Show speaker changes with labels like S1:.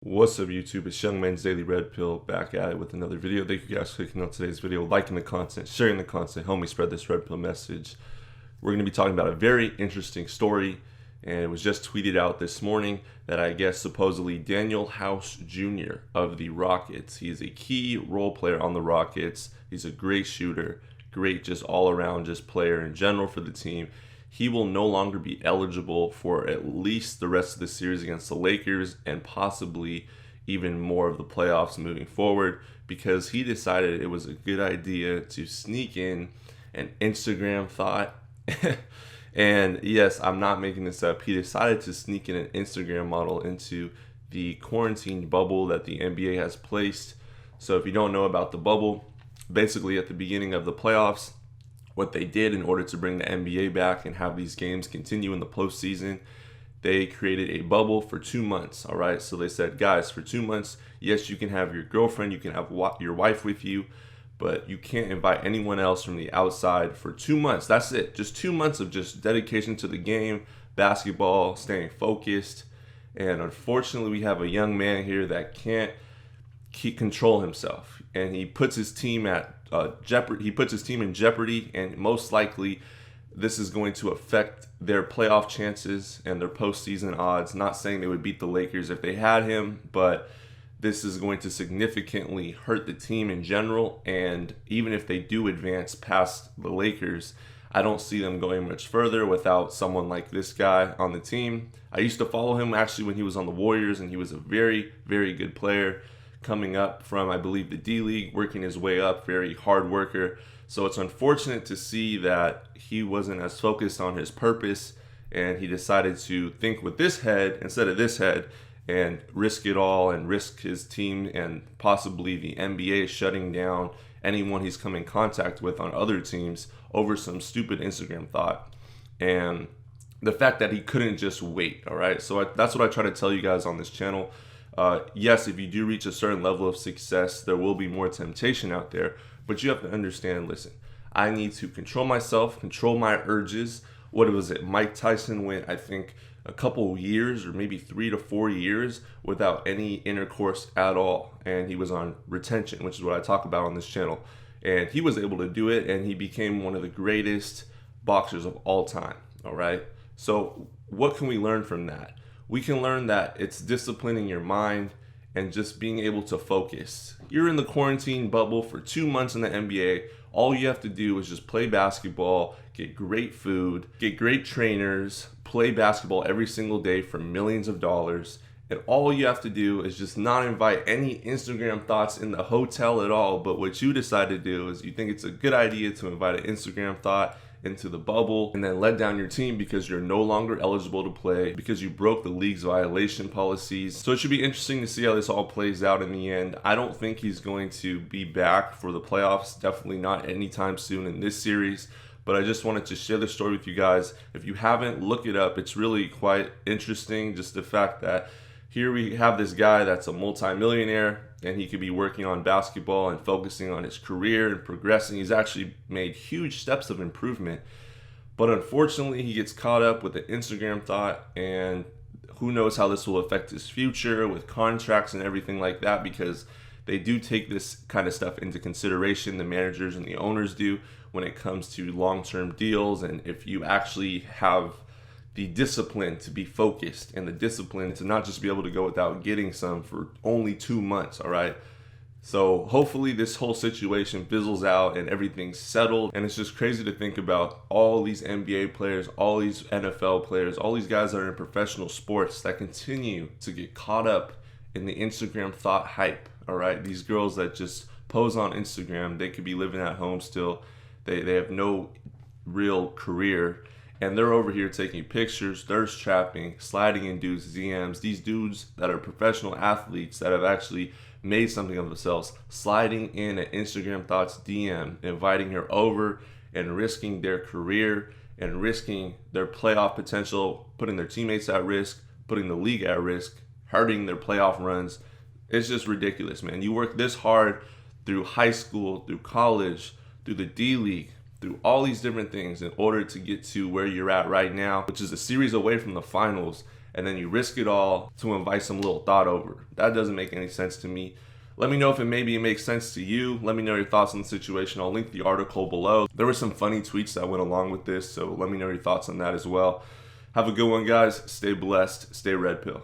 S1: What's up, YouTube? It's Young Man's Daily Red Pill back at it with another video. Thank you guys for clicking on today's video, liking the content, sharing the content, help me spread this Red Pill message. We're going to be talking about a very interesting story, and it was just tweeted out this morning that I guess supposedly Danuel House Jr. of the Rockets. He is a key role player on the Rockets. He's a great shooter, great just all-around just player in general for the team. He will no longer be eligible for at least the rest of the series against the Lakers and possibly even more of the playoffs moving forward because he decided it was a good idea to sneak in an Instagram thought. And yes, I'm not making this up. He decided to sneak in an Instagram model into the quarantine bubble that the NBA has placed. So if you don't know about the bubble, basically at the beginning of the playoffs, what they did in order to bring the NBA back and have these games continue in the postseason, they created a bubble for 2 months. All right. So they said, guys, for 2 months, yes, you can have your girlfriend, you can have your wife with you, but you can't invite anyone else from the outside for 2 months. That's it. Just 2 months of just dedication to the game, basketball, staying focused. And unfortunately, we have a young man here that can't control himself, and he puts his team at jeopardy. He puts his team in jeopardy, and most likely this is going to affect their playoff chances and their postseason odds. Not saying they would beat the Lakers if they had him, but this is going to significantly hurt the team in general. And even if they do advance past the Lakers, I don't see them going much further without someone like this guy on the team. I used to follow him actually when he was on the Warriors, and he was a very, very good player coming up from, I believe, the D League, working his way up, very hard worker. So it's unfortunate to see that he wasn't as focused on his purpose, and he decided to think with this head instead of this head and risk it all and risk his team and possibly the NBA shutting down anyone he's come in contact with on other teams over some stupid Instagram thought. And the fact that he couldn't just wait, all right? So that's what I try to tell you guys on this channel. Yes, if you do reach a certain level of success, there will be more temptation out there, but you have to understand, listen, I need to control myself, control my urges. What was it? Mike Tyson went, I think, a couple years or maybe 3 to 4 years without any intercourse at all. And he was on retention, which is what I talk about on this channel. And he was able to do it, and he became one of the greatest boxers of all time. All right. So what can we learn from that? We can learn that it's disciplining your mind and just being able to focus. You're in the quarantine bubble for 2 months in the NBA. All you have to do is just play basketball, get great food, get great trainers, play basketball every single day for millions of dollars. And all you have to do is just not invite any Instagram thoughts in the hotel at all. But what you decide to do is you think it's a good idea to invite an Instagram thought into the bubble and then let down your team because you're no longer eligible to play because you broke the league's violation policies. So it should be interesting to see how this all plays out in the end. I don't think he's going to be back for the playoffs, definitely not anytime soon in this series, but I just wanted to share the story with you guys. If you haven't, look it up. It's really quite interesting, just the fact that here we have this guy that's a multimillionaire, and he could be working on basketball and focusing on his career and progressing. He's actually made huge steps of improvement. But unfortunately, he gets caught up with the Instagram thought, and who knows how this will affect his future with contracts and everything like that, because they do take this kind of stuff into consideration, the managers and the owners do, when it comes to long-term deals. And if you actually have the discipline to be focused and the discipline to not just be able to go without getting some for only 2 months, all right? So hopefully this whole situation fizzles out and everything's settled. And it's just crazy to think about all these NBA players, all these NFL players, all these guys that are in professional sports that continue to get caught up in the Instagram thought hype, all right? These girls that just pose on Instagram, they could be living at home still. They have no real career. And they're over here taking pictures, thirst trapping, sliding in dudes' DMs. These dudes that are professional athletes that have actually made something of themselves, sliding in an Instagram Thoughts DM, inviting her over and risking their career and risking their playoff potential, putting their teammates at risk, putting the league at risk, hurting their playoff runs. It's just ridiculous, man. You work this hard through high school, through college, through the D League, through all these different things in order to get to where you're at right now, which is a series away from the finals. and then you risk it all to invite some little Thot over. That doesn't make any sense to me. Let me know if it makes sense to you. Let me know your thoughts on the situation. I'll link the article below. There were some funny tweets that went along with this, so let me know your thoughts on that as well. Have a good one, guys. Stay blessed. Stay red pill.